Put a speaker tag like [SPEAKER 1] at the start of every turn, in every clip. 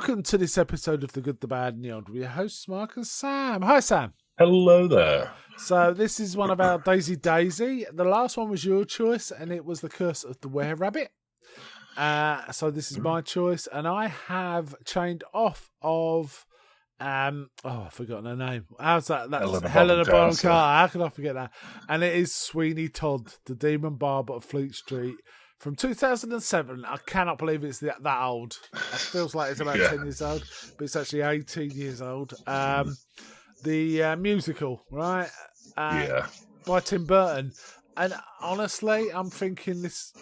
[SPEAKER 1] welcome to this episode of The Good, the Bad and the Old with your hosts, Mark and Sam. Hi, Sam.
[SPEAKER 2] Hello there.
[SPEAKER 1] So this is one of our Daisy. The last one was your choice, and it was The Curse of the Were-Rabbit. So this is my choice, and I have chained off of... I've forgotten her name. How's that? That's Helena Bonham Carter. How can I forget that? And it is Sweeney Todd, the Demon Barber of Fleet Street from 2007. I cannot believe it's that old. It feels like it's about 10 years old, but it's actually 18 years old. The musical, right? By Tim Burton. And honestly, I'm thinking this...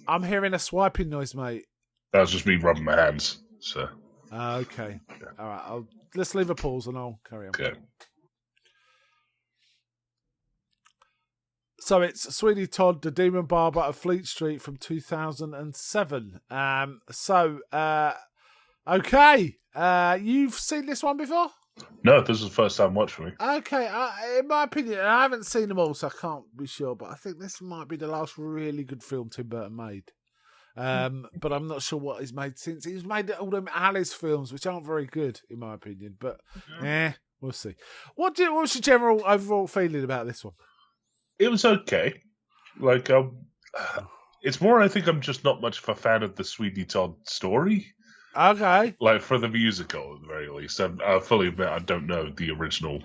[SPEAKER 1] I'm hearing a swiping noise, mate.
[SPEAKER 2] That was just me rubbing my hands, so...
[SPEAKER 1] Okay. All right. Let's leave a pause and I'll carry on.
[SPEAKER 2] Okay.
[SPEAKER 1] So it's Sweeney Todd, the Demon Barber of Fleet Street from 2007. Okay. You've seen this one before?
[SPEAKER 2] No, this is the first time watch for me.
[SPEAKER 1] Okay. In my opinion, I haven't seen them all, so I can't be sure, but I think this might be the last really good film Tim Burton made. But I'm not sure what he's made since. He's made all them Alice films, which aren't very good, in my opinion. But, we'll see. What's your general overall feeling about this one?
[SPEAKER 2] It was okay. Like, it's more, I think I'm just not much of a fan of the Sweeney Todd story.
[SPEAKER 1] Okay.
[SPEAKER 2] Like, for the musical, at the very least. I fully admit I don't know the original,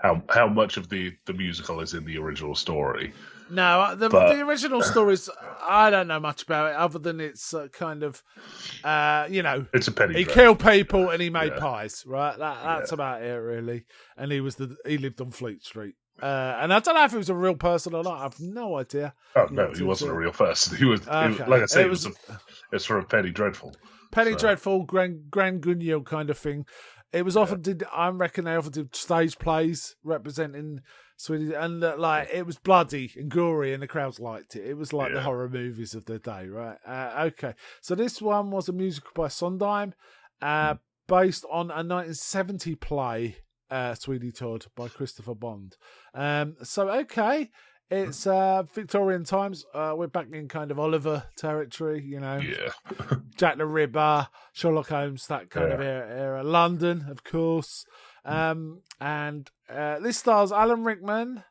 [SPEAKER 2] how much of the musical is in the original story.
[SPEAKER 1] No, the original stories, I don't know much about it, other than it's kind of,
[SPEAKER 2] it's a penny.
[SPEAKER 1] He killed people and he made pies, right? That's about it, really. And he lived on Fleet Street. And I don't know if he was a real person or not. I have no idea.
[SPEAKER 2] Oh no, he wasn't a real person. He was, like I say, it's from Penny Dreadful.
[SPEAKER 1] Dreadful, Grand Guignol kind of thing. It was often I reckon they often did stage plays representing Sweden, and it was bloody and gory, and the crowds liked it. It was like the horror movies of the day, right? Okay, so this one was a musical by Sondheim, based on a 1970 play, Sweeney Todd by Christopher Bond. It's Victorian times. We're back in kind of Oliver territory, Jack the Ripper, Sherlock Holmes, that kind of era. London, of course. And this stars Alan Rickman,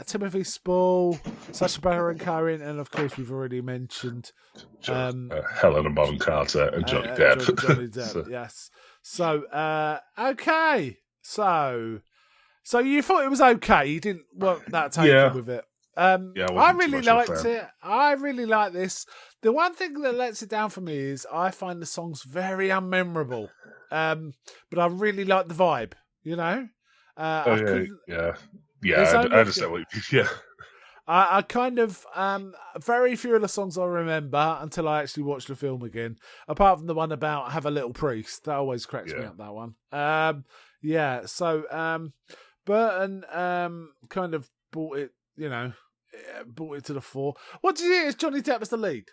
[SPEAKER 1] Timothy Spall, Sacha Baron Cohen, and of course we've already mentioned
[SPEAKER 2] Helena Bonham Carter and Johnny Depp.
[SPEAKER 1] Johnny Depp, yes. So, okay. So you thought it was okay. You didn't want that taken with it. I really liked it. I really like this. The one thing that lets it down for me is I find the songs very unmemorable. But I really like the vibe, I understand what you mean. Yeah. I kind of, very few of the songs I remember until I actually watch the film again, apart from the one about Have a Little Priest. That always cracks me up, that one. Burton kind of brought it to the fore. What did you think? Is Johnny Depp as the lead?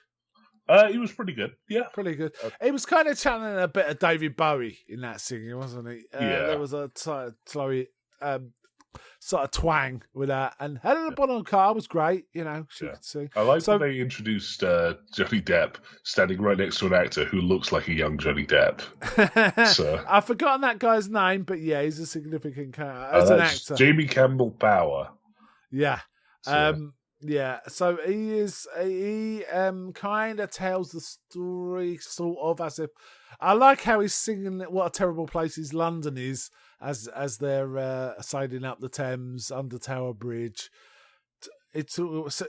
[SPEAKER 2] He was pretty good. Yeah.
[SPEAKER 1] Pretty good. He was kind of channeling a bit of David Bowie in that singing, wasn't he? There was a slowy sort of twang with that. And Helena Bonham Carter was great, she could sing.
[SPEAKER 2] I like that they introduced Johnny Depp standing right next to an actor who looks like a young Johnny Depp.
[SPEAKER 1] I've forgotten that guy's name, but he's a significant character as an actor.
[SPEAKER 2] Jamie Campbell Bower.
[SPEAKER 1] Yeah. So he kind of tells the story sort of as if, I like how he's singing what a terrible place London is as they're sailing up the Thames under Tower Bridge. It's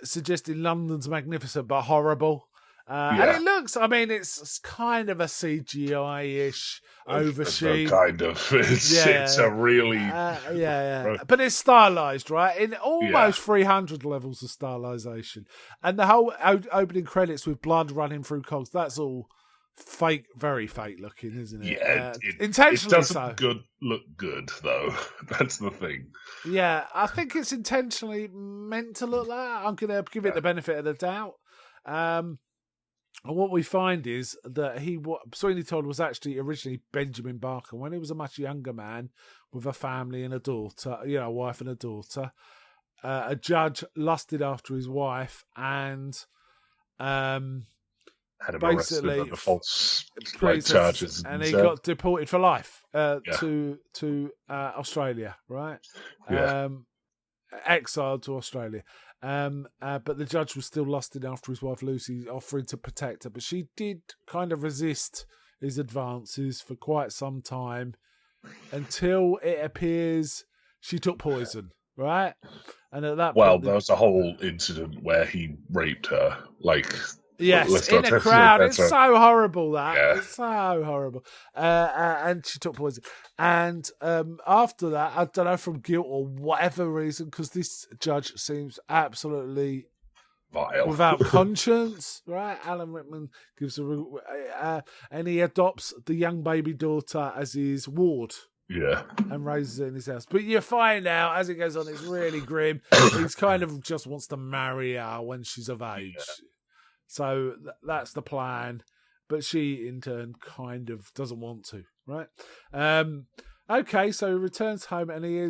[SPEAKER 1] suggesting London's magnificent but horrible. And it looks, it's kind of a CGI-ish overshoot.
[SPEAKER 2] Kind of. It's a really...
[SPEAKER 1] But it's stylised, right? In almost 300 levels of stylisation. And the whole opening credits with blood running through cogs, that's all fake, very fake looking, isn't it?
[SPEAKER 2] Yeah,
[SPEAKER 1] intentionally
[SPEAKER 2] it doesn't look good, though. That's the thing.
[SPEAKER 1] Yeah, I think it's intentionally meant to look like that. I'm going to give it the benefit of the doubt. And what we find is that Sweeney Todd was actually originally Benjamin Barker when he was a much younger man with a family and a daughter, a wife and a daughter. A judge lusted after his wife and
[SPEAKER 2] had him arrested
[SPEAKER 1] basically
[SPEAKER 2] under false
[SPEAKER 1] pretext,
[SPEAKER 2] charges,
[SPEAKER 1] and he got deported for life to Australia, right?
[SPEAKER 2] Yeah.
[SPEAKER 1] Exiled to Australia. But the judge was still lusting after his wife Lucy, offering to protect her. But she did kind of resist his advances for quite some time until it appears she took poison, right? And at that point,
[SPEAKER 2] there was a whole incident where he raped her. Like,
[SPEAKER 1] yes, in a crowd. It's so horrible, that.
[SPEAKER 2] Yeah.
[SPEAKER 1] It's so horrible. And she took poison. And after that, I don't know, from guilt or whatever reason, because this judge seems absolutely
[SPEAKER 2] vile,
[SPEAKER 1] without conscience, right? Alan Rickman gives and he adopts the young baby daughter as his ward.
[SPEAKER 2] Yeah.
[SPEAKER 1] And raises it in his house. But you find out, as it goes on, it's really grim. He's kind of just wants to marry her when she's of age. Yeah. So that's the plan. But she, in turn, kind of doesn't want to, right? Okay, so he returns home and he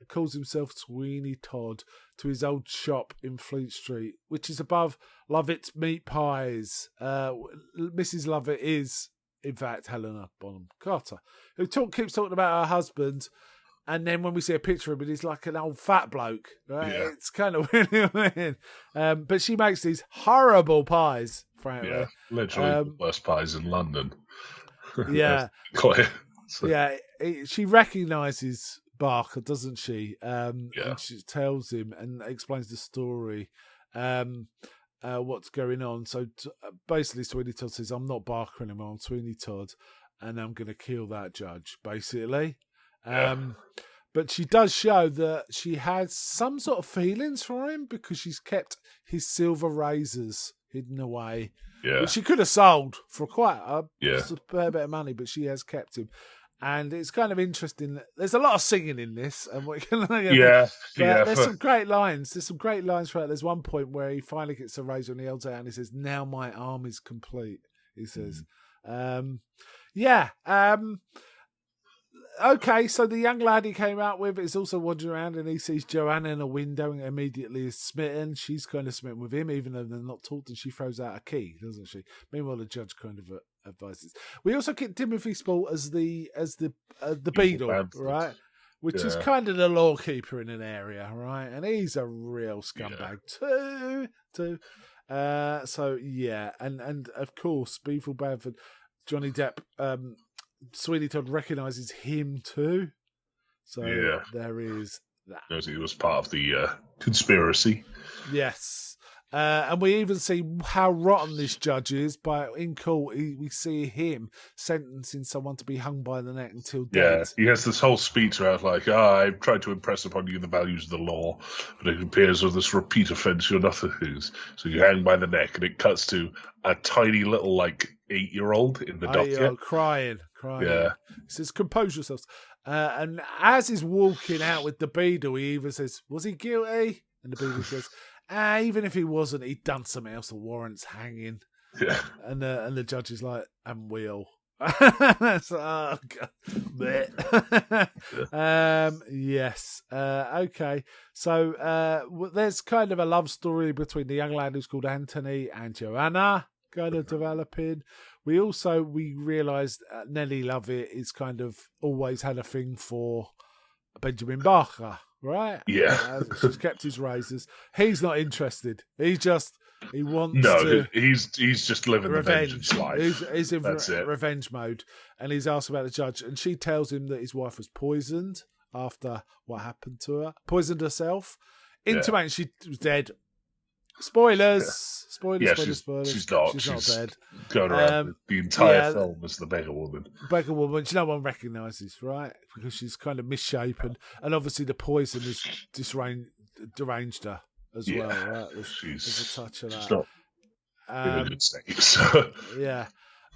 [SPEAKER 1] calls himself Sweeney Todd to his old shop in Fleet Street, which is above Lovett's Meat Pies. Mrs. Lovett is, in fact, Helena Bonham Carter, who keeps talking about her husband, and then when we see a picture of him, he's like an old fat bloke, right? Yeah. It's kind of really weird. But she makes these horrible pies, frankly.
[SPEAKER 2] Yeah, literally the worst pies in London.
[SPEAKER 1] Yeah. Yeah, she recognises Barker, doesn't she? And she tells him and explains the story. What's going on. So basically Sweeney Todd says, I'm not Barker anymore, I'm Sweeney Todd, and I'm going to kill that judge, basically. But she does show that she has some sort of feelings for him because she's kept his silver razors hidden away, which she could have sold for quite a fair bit of money, but she has kept him. And it's kind of interesting. There's a lot of singing in this, and there's some great lines. There's some great lines throughout. There's one point where he finally gets a razor and he holds it out and he says, "Now my arm is complete." He says, okay, so the young lad he came out with is also wandering around and he sees Joanna in a window and immediately is smitten. She's kind of smitten with him, even though they're not talked, and she throws out a key, doesn't she? Meanwhile, the judge kind of advises. We also get Timothy Spall as the beadle, right? Which is kind of the lawkeeper in an area, right? And he's a real scumbag too. And of course, Beevil Bamford, Johnny Depp, Sweeney Todd recognises him too. So there is that.
[SPEAKER 2] Knows he was part of the conspiracy.
[SPEAKER 1] Yes. And we even see how rotten this judge is. In court, we see him sentencing someone to be hung by the neck until dead.
[SPEAKER 2] Yeah, he has this whole speech about I've tried to impress upon you the values of the law, but it appears with this repeat offence you're not whose. So you hang by the neck, and it cuts to a tiny little 8-year-old in the docket.
[SPEAKER 1] Crying.
[SPEAKER 2] Yeah.
[SPEAKER 1] He says, compose yourselves. And as he's walking out with the beadle, he even says, was he guilty? And the beadle says, even if he wasn't, he'd done something else that warrants hanging.
[SPEAKER 2] Yeah.
[SPEAKER 1] And the judge is like, and we'll. So, yes. Okay. So there's kind of a love story between the young lad who's called Anthony and Joanna kind of developing. We realised Nellie Lovett is kind of always had a thing for Benjamin Barker, right?
[SPEAKER 2] Yeah.
[SPEAKER 1] She's kept his razors. He's not interested. He wants
[SPEAKER 2] he's just living the vengeance life.
[SPEAKER 1] He's in revenge mode, and he's asked about the judge, and she tells him that his wife was poisoned after what happened to her. Poisoned herself, intimating she was dead. Spoilers. Spoilers.
[SPEAKER 2] She's not dead. Going around the entire film as the beggar woman.
[SPEAKER 1] Beggar woman, which no one recognises, right? Because she's kind of misshapen, and obviously the poison has deranged her as well, right? There's a touch of that.
[SPEAKER 2] She's not in a good state. So.
[SPEAKER 1] Yeah.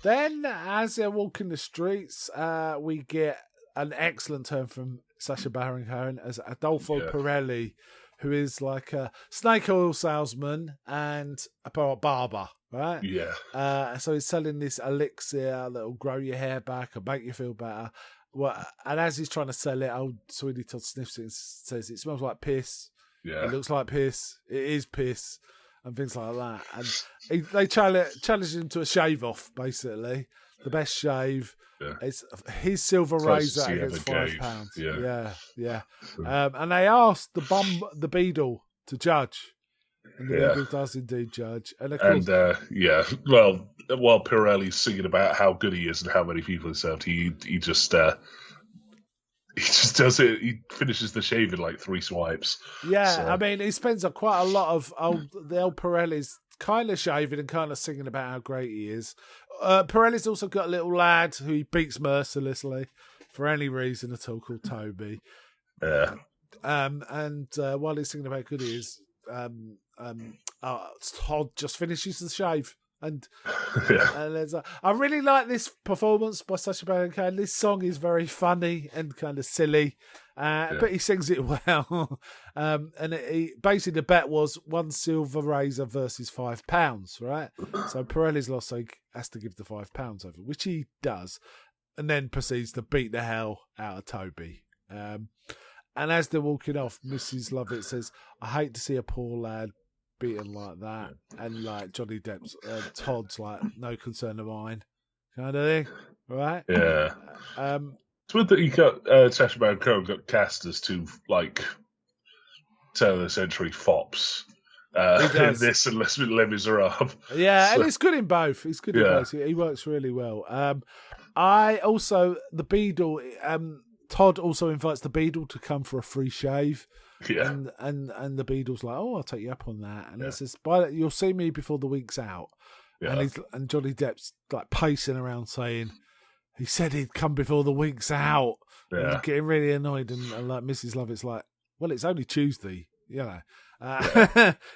[SPEAKER 1] Then, as they're walking the streets, we get an excellent turn from Sacha Baron Cohen as Adolfo Pirelli, who is like a snake oil salesman and a barber, right?
[SPEAKER 2] Yeah.
[SPEAKER 1] So he's selling this elixir that'll grow your hair back and make you feel better. Well, and as he's trying to sell it, old Sweeney Todd sniffs it and says, it smells like piss.
[SPEAKER 2] Yeah.
[SPEAKER 1] It looks like piss. It is piss. and things like that. And they challenged him to a shave off, basically. The best shave.
[SPEAKER 2] Yeah.
[SPEAKER 1] It's his silver
[SPEAKER 2] Closest
[SPEAKER 1] razor
[SPEAKER 2] he
[SPEAKER 1] against
[SPEAKER 2] ever
[SPEAKER 1] £5.
[SPEAKER 2] gave.
[SPEAKER 1] Yeah. And they asked the Beadle to judge. And the Beadle does indeed judge. And of course,
[SPEAKER 2] well, while Pirelli's singing about how good he is and how many people he served, he just does it. He finishes the shave in like 3 swipes.
[SPEAKER 1] Yeah,
[SPEAKER 2] so.
[SPEAKER 1] I mean, he spends quite a lot of the old Pirelli's kind of shaving and kind of singing about how great he is. Pirelli's also got a little lad who he beats mercilessly for any reason at all, called Toby.
[SPEAKER 2] Yeah.
[SPEAKER 1] And while he's singing about how good he is, Todd just finishes the shave. And I really like this performance by Sacha Baron Cohen. This song is very funny and kind of silly, but he sings it well. Basically the bet was 1 silver razor versus £5, right? So Pirelli's lost, so he has to give the £5 over, which he does, and then proceeds to beat the hell out of Toby. And as they're walking off, Mrs. Lovett says, "I hate to see a poor lad beaten like that," and like Johnny Depp's Todd's like, "No concern of mine," kind of thing, right?
[SPEAKER 2] Yeah. It's weird that he got Sacha Baron Cohen got cast as 2 like turn of the century fops in this and Les Miserables.
[SPEAKER 1] Yeah, and it's good in both. He's good in both. He works really well. The Beadle. Todd also invites the Beadle to come for a free shave.
[SPEAKER 2] Yeah.
[SPEAKER 1] And the Beadle's like, "Oh, I'll take you up on that." And it says, "You'll see me before the week's out." Yeah. And Johnny Depp's like pacing around saying, "He said he'd come before the week's out." Yeah. And he's getting really annoyed, and like Mrs. Lovett's like, "Well, it's only Tuesday, you know." And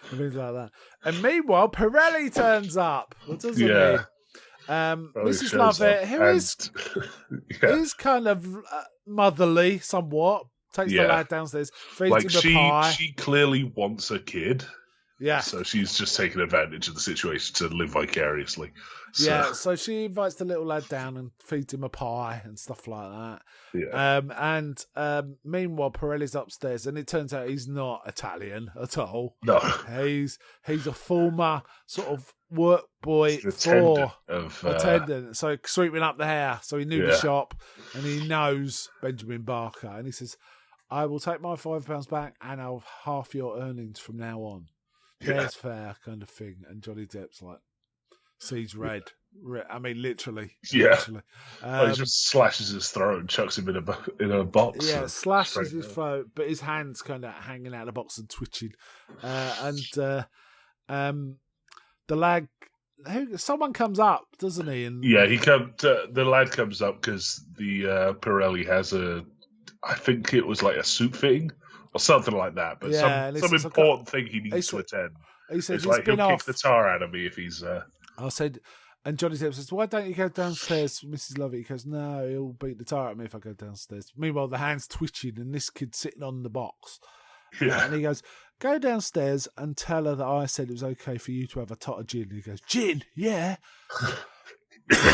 [SPEAKER 1] things like that. And meanwhile, Pirelli turns up. What does it mean? Mrs. Lovett, who is kind of motherly somewhat, takes the lad downstairs, feeds him a pie.
[SPEAKER 2] She clearly wants a kid.
[SPEAKER 1] Yeah.
[SPEAKER 2] So she's just taking advantage of the situation to live vicariously. So.
[SPEAKER 1] Yeah, so she invites the little lad down and feeds him a pie and stuff like that.
[SPEAKER 2] Yeah.
[SPEAKER 1] Meanwhile, Pirelli's upstairs, and it turns out he's not Italian at all.
[SPEAKER 2] No.
[SPEAKER 1] He's a former sort of work boy for attendant. So sweeping up the hair. So he knew the shop, and he knows Benjamin Barker. And he says, "I will take my £5 back, and I'll half your earnings from now on." There's fair kind of thing. And Johnny Depp's like, sees red. I mean, literally.
[SPEAKER 2] Yeah.
[SPEAKER 1] Literally.
[SPEAKER 2] He just slashes his throat and chucks him in a box.
[SPEAKER 1] Yeah, slashes his throat, but his hand's kind of hanging out of the box and twitching. The lad, someone comes up, doesn't he? And
[SPEAKER 2] the lad comes up because the Pirelli has I think it was like a suit fitting or something like that, but some important thing he needs to attend.
[SPEAKER 1] He said,
[SPEAKER 2] it's like he'll kick the tar out of me if he's...
[SPEAKER 1] I said, and Johnny Depp says, "Why don't you go downstairs, Mrs. Lovett?" He goes, "No, he'll beat the tar out of me if I go downstairs." Meanwhile, the hand's twitching and this kid's sitting on the box. Yeah. And he goes, "Go downstairs and tell her that I said it was okay for you to have a tot of gin." And he goes, "Gin? Yeah."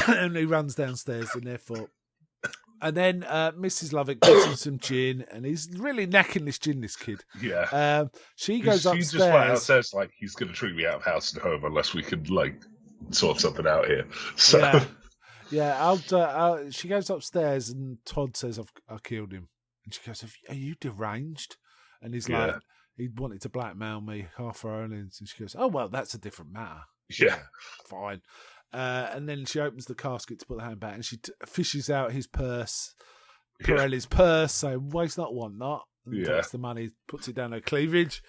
[SPEAKER 1] And he runs downstairs and therefore... And then Mrs. Lovett gives him some gin, and he's really necking this gin, this kid.
[SPEAKER 2] Yeah.
[SPEAKER 1] She goes upstairs.
[SPEAKER 2] She just flat out says, like, he's going to treat me out of house and home unless we can, like, sort something out here. So.
[SPEAKER 1] Yeah. She goes upstairs, and Todd says, I killed him. And she goes, "Are you deranged?" And he's like, he wanted to blackmail me, half her earnings. And she goes, "Oh, well, that's a different matter."
[SPEAKER 2] Yeah.
[SPEAKER 1] Fine. And then she opens the casket to put the hand back, and she fishes out his purse, Pirelli's purse, so waste not, want not. And takes the money, puts it down her cleavage.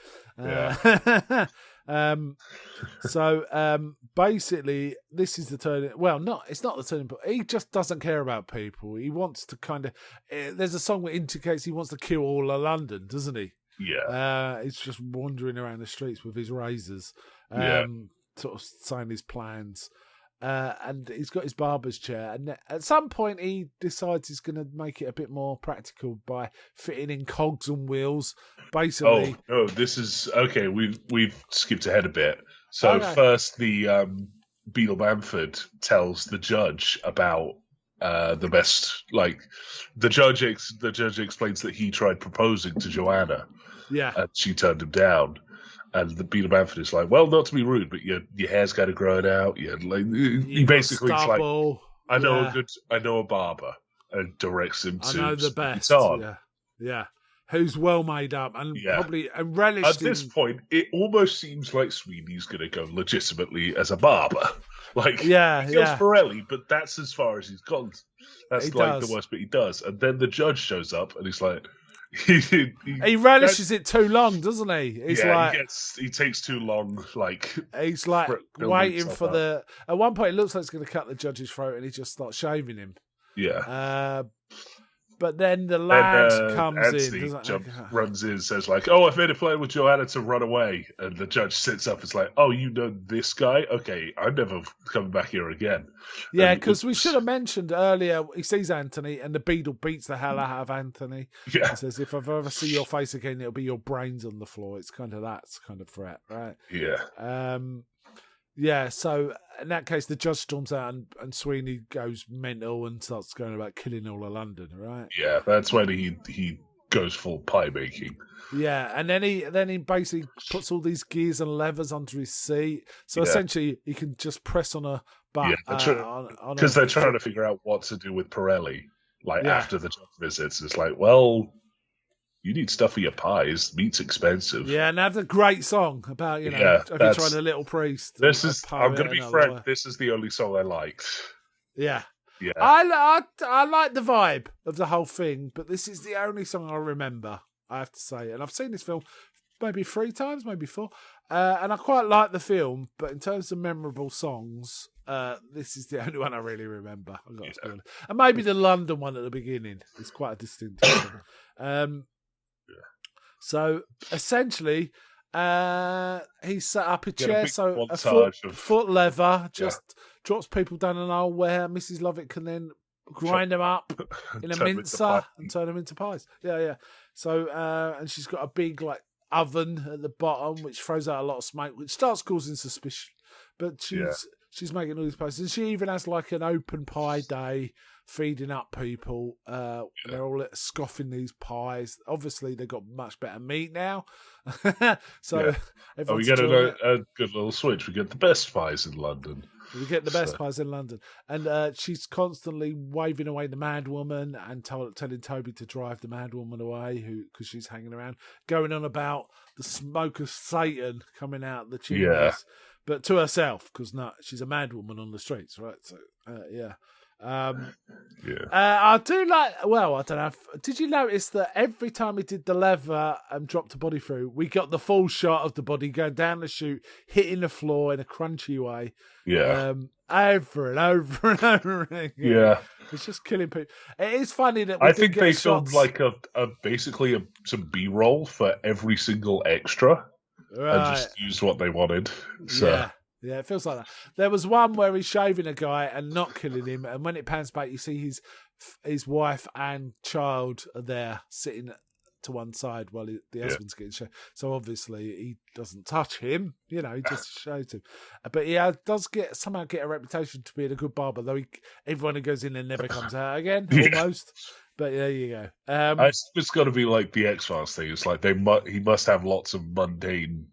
[SPEAKER 1] Basically, this is the turning. Well, it's not the turning point. He just doesn't care about people. He wants to kind of. There's a song that indicates he wants to kill all of London, doesn't he?
[SPEAKER 2] Yeah.
[SPEAKER 1] He's just wandering around the streets with his razors, sort of saying his plans. And he's got his barber's chair, and at some point he decides he's going to make it a bit more practical by fitting in cogs and wheels. Basically,
[SPEAKER 2] this is okay. We've skipped ahead a bit. So first, the Beadle Bamford tells the judge about the best. Like the judge explains that he tried proposing to Joanna, and she turned him down. And the Beat 'em Anthony's like, well, not to be rude, but your hair's got to grow it out. He basically is like, I know a barber, and directs him to
[SPEAKER 1] I know the
[SPEAKER 2] Sweeney
[SPEAKER 1] best.
[SPEAKER 2] Todd.
[SPEAKER 1] Yeah. Who's well made up and probably relished.
[SPEAKER 2] At this point, it almost seems like Sweeney's going to go legitimately as a barber. Like, he kills Pirelli, but that's as far as he's gone. That's the worst bit he does. And then the judge shows up, and he's like,
[SPEAKER 1] he relishes it too long, doesn't he? He's
[SPEAKER 2] he takes too long. Like,
[SPEAKER 1] he's like waiting for the. At one point, it looks like it's going to cut the judge's throat, and he just starts shaving him.
[SPEAKER 2] Yeah.
[SPEAKER 1] But then the lad comes
[SPEAKER 2] Anthony runs in and says, like, oh, I've made a plan with Joanna to run away. And the judge sits up and is like, oh, you know this guy? Okay, I'm never coming back here again.
[SPEAKER 1] Yeah, because we should have mentioned earlier, he sees Anthony and the beadle beats the hell out of Anthony.
[SPEAKER 2] Yeah.
[SPEAKER 1] He says, if I ever see your face again, it'll be your brains on the floor. It's kind of that kind of threat, right?
[SPEAKER 2] Yeah.
[SPEAKER 1] Yeah, so in that case, the judge storms out and Sweeney goes mental and starts going about killing all of London, right?
[SPEAKER 2] Yeah, that's when he goes full pie making.
[SPEAKER 1] Yeah, and then he basically puts all these gears and levers onto his seat, so essentially he can just press on a button. Yeah,
[SPEAKER 2] because they're trying to figure out what to do with Pirelli. After the judge visits, it's like, well, you need stuff for your pies. Meat's expensive.
[SPEAKER 1] Yeah, and that's a great song about, have you tried a little priest?
[SPEAKER 2] I'm going to be frank, this is the only song I liked.
[SPEAKER 1] Yeah.
[SPEAKER 2] Yeah.
[SPEAKER 1] I like the vibe of the whole thing, but this is the only song I remember, I have to say. And I've seen this film maybe 3 times, maybe 4. And I quite like the film, but in terms of memorable songs, this is the only one I really remember. I've got to be honest. And maybe the London one at the beginning is quite a distinctive one. So essentially, he set up a chair, so a foot lever just drops people down an hole where Mrs. Lovett can then grind them up in a mincer and turn them into pies. Yeah. So and she's got a big oven at the bottom which throws out a lot of smoke, which starts causing suspicion. But she's making all these pies, and she even has an open pie day, feeding up people. They're all scoffing these pies. Obviously, they've got much better meat now. So
[SPEAKER 2] we get a good little switch. We get the best pies in London.
[SPEAKER 1] We get the best pies in London. And she's constantly waving away the madwoman and telling Toby to drive the madwoman away because she's hanging around, going on about the smoke of Satan coming out the chimneys. Yeah. But to herself, because she's a madwoman on the streets, right? So, I do I don't know. Did you notice that every time he did the lever and dropped the body through, we got the full shot of the body going down the chute, hitting the floor in a crunchy way?
[SPEAKER 2] Yeah.
[SPEAKER 1] Over and over and over again.
[SPEAKER 2] Yeah.
[SPEAKER 1] It's just killing people. It is funny that
[SPEAKER 2] I think they filmed basically some B-roll for every single extra. Right. And just used what they wanted. So.
[SPEAKER 1] Yeah, it feels like that. There was one where he's shaving a guy and not killing him, and when it pans back, you see his wife and child are there sitting to one side while the husband's getting shaved. So obviously he doesn't touch him, he just shaves him. But he does somehow get a reputation to being a good barber, though everyone who goes in and never comes out again, almost. But there you go.
[SPEAKER 2] I think it's got to be like the X-Files thing. It's like he must have lots of mundane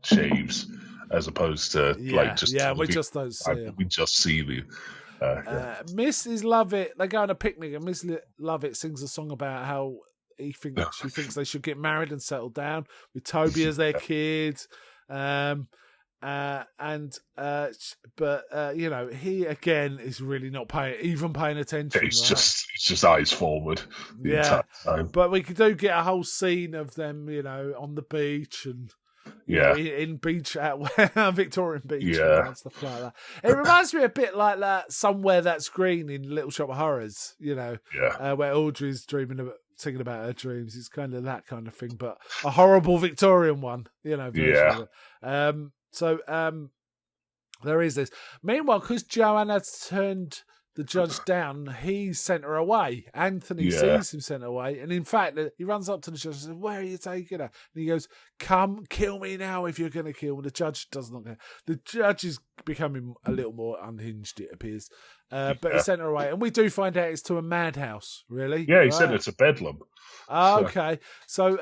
[SPEAKER 2] shaves, as opposed to
[SPEAKER 1] we just don't see him.
[SPEAKER 2] We just see the.
[SPEAKER 1] Mrs. Lovett, they go on a picnic, and Mrs. Lovett sings a song about how she thinks they should get married and settle down with Toby as their kid. He again is really not paying attention.
[SPEAKER 2] It's just eyes forward the entire time.
[SPEAKER 1] But we do get a whole scene of them, on the beach and in beach at Victorian Beach and stuff like that. It reminds me a bit like that Somewhere That's Green in Little Shop of Horrors, where Audrey's singing about her dreams. It's kind of that kind of thing, but a horrible Victorian one, version of it. So there is this. Meanwhile, because Joanne has turned the judge down, he's sent her away. Anthony sees him sent away, and in fact, he runs up to the judge and says, "Where are you taking her?" And he goes, "Come, kill me now if you're going to kill me." The judge does not care. The judge is becoming a little more unhinged, it appears. But he sent her away, and we do find out it's to a madhouse, really.
[SPEAKER 2] Yeah, he said it's a bedlam.
[SPEAKER 1] Okay. So,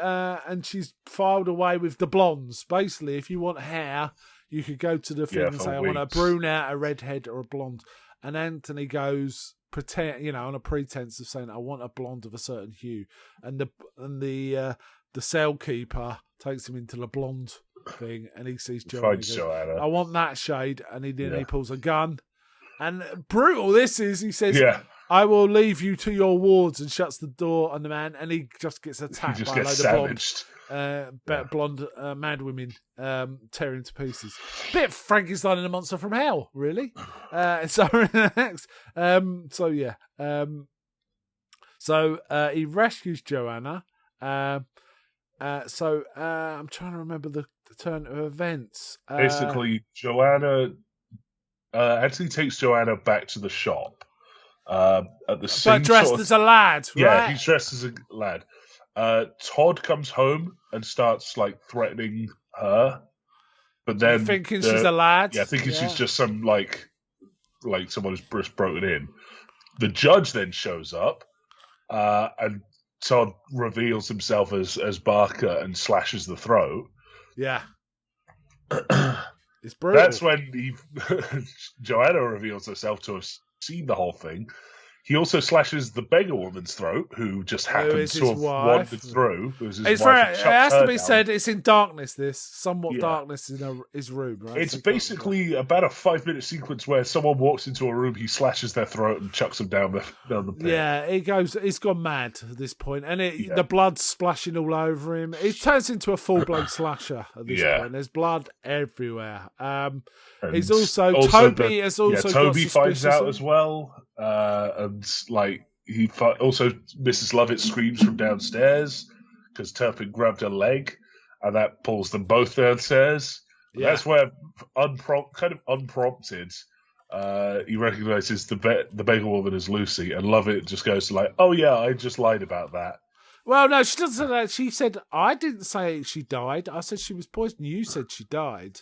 [SPEAKER 1] and she's filed away with the blondes. Basically, if you want hair, you could go to the thing and say, "I want a brunette, a redhead, or a blonde." And Anthony goes on a pretense of saying, "I want a blonde of a certain hue." And the cell keeper takes him into the blonde thing, and he sees Joanna. He goes, "I want that shade," and he pulls a gun. And brutal this is. He says, "I will leave you to your wards," and shuts the door on the man, and he just gets attacked by a load of blonde mad women, tearing to pieces. Bit of Frankenstein and the Monster from Hell, really. So he rescues Joanna. I'm trying to remember the turn of events.
[SPEAKER 2] Basically, Joanna. Anthony takes Joanna back to the shop. At the same
[SPEAKER 1] but dressed as a lad, right?
[SPEAKER 2] Yeah, he's dressed as a lad. Todd comes home and starts like threatening her, but then
[SPEAKER 1] thinking she's a lad.
[SPEAKER 2] Yeah, thinking she's just some like someone who's broken in. The judge then shows up, and Todd reveals himself as Barker and slashes the throat.
[SPEAKER 1] Yeah. It's brutal.
[SPEAKER 2] That's when Joanna reveals herself to have seen the whole thing. He also slashes the beggar woman's throat, who just happens to have wandered through. It
[SPEAKER 1] has to be said, it's in darkness, somewhat darkness in his room, right?
[SPEAKER 2] It's basically about a 5-minute sequence where someone walks into a room, he slashes their throat and chucks them down the pit.
[SPEAKER 1] Yeah, he's gone mad at this point, and the blood's splashing all over him. It turns into a full-blown slasher at this point. There's blood everywhere. He's also Toby has also
[SPEAKER 2] Toby
[SPEAKER 1] got
[SPEAKER 2] finds out as well. And also Mrs. Lovett screams from downstairs because Turpin grabbed her leg, and that pulls them both downstairs. Yeah. That's where, unprompted, he recognizes the beggar woman as Lucy, and Lovett just goes like, "Oh yeah, I just lied about that."
[SPEAKER 1] Well, no, she doesn't say that. She said, "I didn't say she died. I said she was poisoned. You said she died.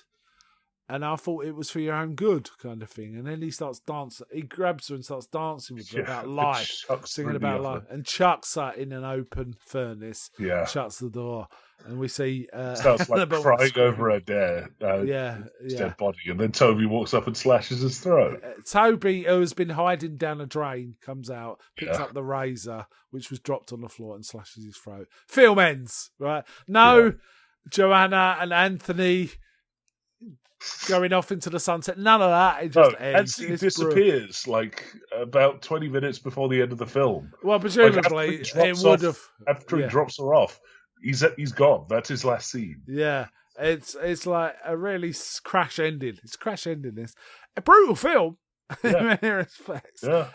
[SPEAKER 1] And I thought it was for your own good," kind of thing. And then he starts dancing. He grabs her and starts dancing with her about life, singing about life, and chucks her in an open furnace. Yeah, shuts the door, and we see
[SPEAKER 2] starts like crying over her dead body, and then Toby walks up and slashes his throat.
[SPEAKER 1] Toby, who has been hiding down a drain, comes out, picks up the razor, which was dropped on the floor, and slashes his throat. Film ends, right? No, Joanna and Anthony going off into the sunset. None of that. It just ends.
[SPEAKER 2] Anthony disappears like about 20 minutes before the end of the film.
[SPEAKER 1] Well, presumably it would have.
[SPEAKER 2] After he drops her off, he's gone. That's his last scene.
[SPEAKER 1] Yeah, it's like a really crash ending. It's crash ending. This a brutal film in many respects. Yeah.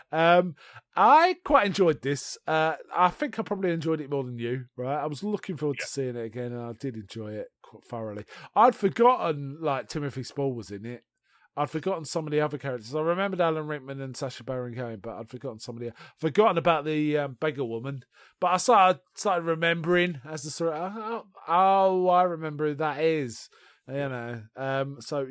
[SPEAKER 1] I quite enjoyed this. I think I probably enjoyed it more than you. Right. I was looking forward to seeing it again, and I did enjoy it quite thoroughly. I'd forgotten Timothy Spall was in it. I'd forgotten some of the other characters. I remembered Alan Rickman and Sacha Baron Cohen, but I'd forgotten some of the. Forgotten about the beggar woman. But I started remembering as the sort of I remember who that is. So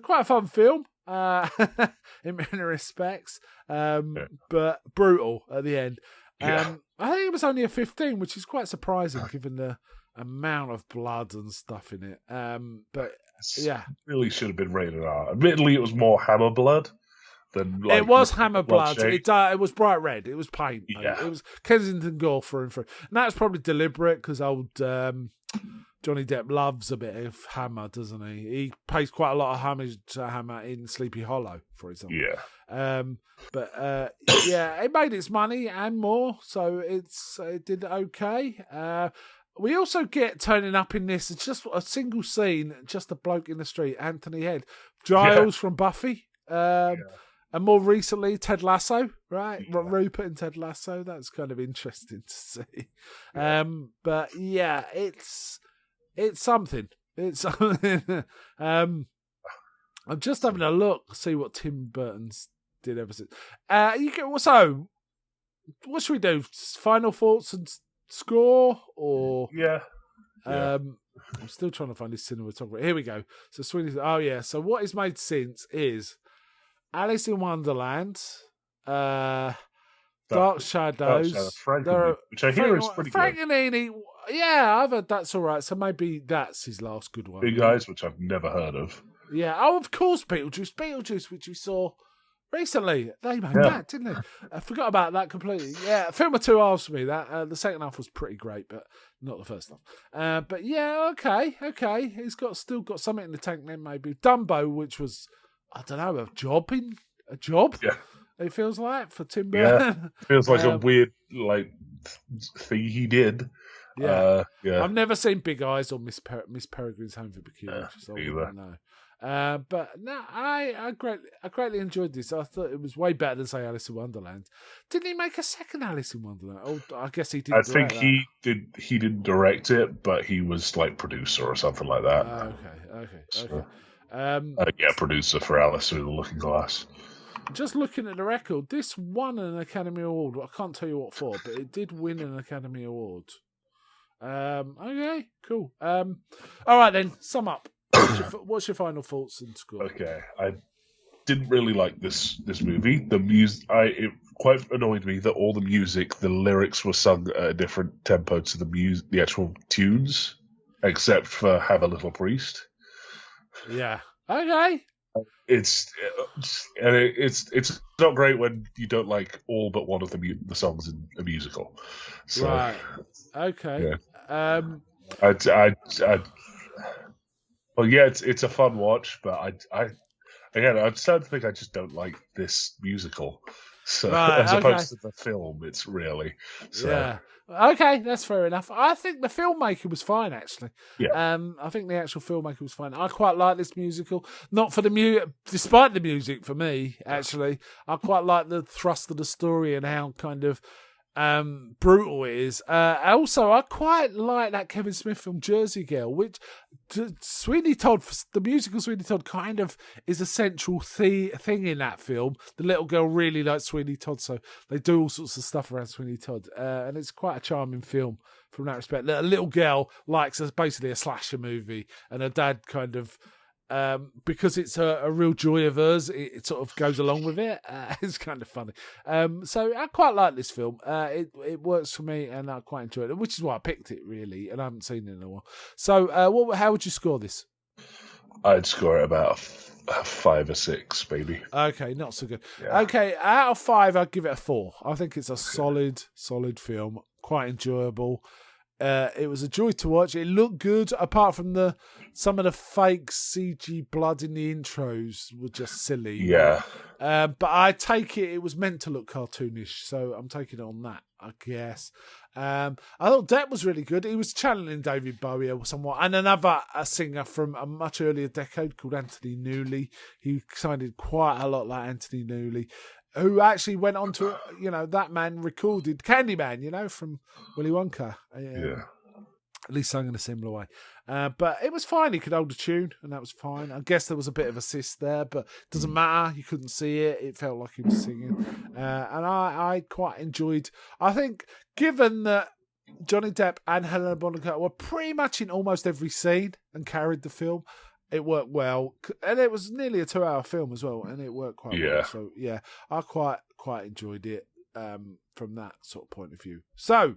[SPEAKER 1] quite a fun film. In many respects, but brutal at the end. I think it was only a 15, which is quite surprising given the amount of blood and stuff in it.
[SPEAKER 2] Really should have been rated R. Admittedly, it was more hammer blood than.
[SPEAKER 1] It was hammer blood. It was bright red. It was paint. Yeah. It was Kensington gore through and through, and that's probably deliberate because old Johnny Depp loves a bit of Hammer, doesn't he? He pays quite a lot of homage to Hammer in Sleepy Hollow, for example. Yeah. It made its money and more, so it did okay. We also get turning up in this. It's just a single scene, just a bloke in the street, Anthony Head, Giles from Buffy, and more recently Ted Lasso, right? Yeah. Rupert and Ted Lasso. That's kind of interesting to see. It's something. It's something. I'm just having a look, see what Tim Burton's did ever since. So, what should we do? Final thoughts and score, or
[SPEAKER 2] Yeah.
[SPEAKER 1] I'm still trying to find this cinematography. Here we go. So Sweeney. Oh yeah. So what is made since is Alice in Wonderland, Dark Shadows,
[SPEAKER 2] which I hear is pretty good.
[SPEAKER 1] Frankenini. Yeah, I've heard that's all right. So maybe that's his last good one.
[SPEAKER 2] Big Eyes, which I've never heard of.
[SPEAKER 1] Yeah. Oh, of course, Beetlejuice, which we saw recently. They made that, didn't they? I forgot about that completely. Yeah, a film of two halves for me. That the second half was pretty great, but not the first half. But yeah, okay. He's still got something in the tank then, maybe. Dumbo, which was, I don't know, a job.
[SPEAKER 2] Yeah.
[SPEAKER 1] It feels like for Tim Burton.
[SPEAKER 2] Yeah. Feels like a weird thing he did.
[SPEAKER 1] Yeah. I've never seen Big Eyes or Miss Peregrine's Home for Peculiar. No. But no, I greatly enjoyed this. I thought it was way better than, say, Alice in Wonderland. Didn't he make a second Alice in Wonderland? Oh, I guess he did.
[SPEAKER 2] I think he did. He didn't direct it, but he was like producer or something like that.
[SPEAKER 1] Okay.
[SPEAKER 2] Producer for Alice Through the Looking Glass.
[SPEAKER 1] Just looking at the record, this won an Academy Award. I can't tell you what for, but it did win an Academy Award. Okay, cool. All right then, sum up. What's your final thoughts and score?
[SPEAKER 2] Okay, I didn't really like this movie. The it quite annoyed me that all the music, the lyrics were sung at a different tempo to the actual tunes, except for "Have a Little Priest."
[SPEAKER 1] Yeah. Okay.
[SPEAKER 2] It's not great when you don't like all but one of the songs in a musical. So,
[SPEAKER 1] right. Okay.
[SPEAKER 2] Yeah. Well, yeah, it's a fun watch, but I'm starting to think I just don't like this musical. So as opposed to the film, it's really so.
[SPEAKER 1] Yeah. Okay, that's fair enough. I think the filmmaker was fine, actually.
[SPEAKER 2] Yeah.
[SPEAKER 1] I think the actual filmmaker was fine. I quite like this musical, not for the music, despite the music. For me, actually, I quite like the thrust of the story and how kind of brutal it is. Also, I quite like that Kevin Smith film Jersey Girl, which Sweeney Todd, the musical Sweeney Todd, kind of is a central thing in that film. The little girl really likes Sweeney Todd, so they do all sorts of stuff around Sweeney Todd, and it's quite a charming film from that respect. A little girl likes basically a slasher movie, and her dad kind of, because it's a real joy of hers, it sort of goes along with it. It's kind of funny. So I quite like this film. It works for me, and I quite enjoyed it, which is why I picked it, really, and I haven't seen it in a while. So how would you score this?
[SPEAKER 2] I'd score it about a 5 or 6, maybe.
[SPEAKER 1] Okay, not so good.
[SPEAKER 2] Yeah.
[SPEAKER 1] Okay, out of 5, I'd give it a 4. I think it's a solid film, quite enjoyable. It was a joy to watch. It looked good, apart from some of the fake CG blood in the intros were just silly.
[SPEAKER 2] Yeah.
[SPEAKER 1] But I take it was meant to look cartoonish, so I'm taking it on that, I guess. I thought Depp was really good. He was channeling David Bowie somewhat, and another singer from a much earlier decade called Anthony Newley. He sounded quite a lot like Anthony Newley, who actually went on to, that man recorded Candyman, from Willy Wonka.
[SPEAKER 2] Yeah.
[SPEAKER 1] At least sung in a similar way. But it was fine. He could hold a tune, and that was fine. I guess there was a bit of assist there, but it doesn't matter. You couldn't see it. It felt like he was singing. And I quite enjoyed, I think, given that Johnny Depp and Helena Bonham Carter were pretty much in almost every scene and carried the film, it worked well, and it was nearly a 2-hour film as well, and it worked quite well. So yeah, I quite enjoyed it from that sort of point of view. So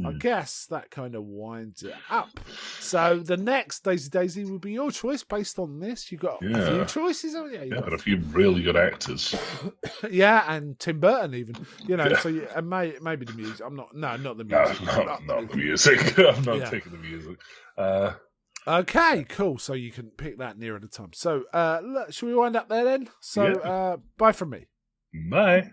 [SPEAKER 1] I guess that kind of winds it up. So the next Daisy will be your choice based on this. You've got a few choices, haven't you?
[SPEAKER 2] But a few really good actors.
[SPEAKER 1] Yeah, and Tim Burton even. So and maybe the music. Not the music.
[SPEAKER 2] Not the music. I'm not taking the music.
[SPEAKER 1] Okay, cool. So you can pick that nearer the time. So, should we wind up there then? So, bye from me.
[SPEAKER 2] Bye.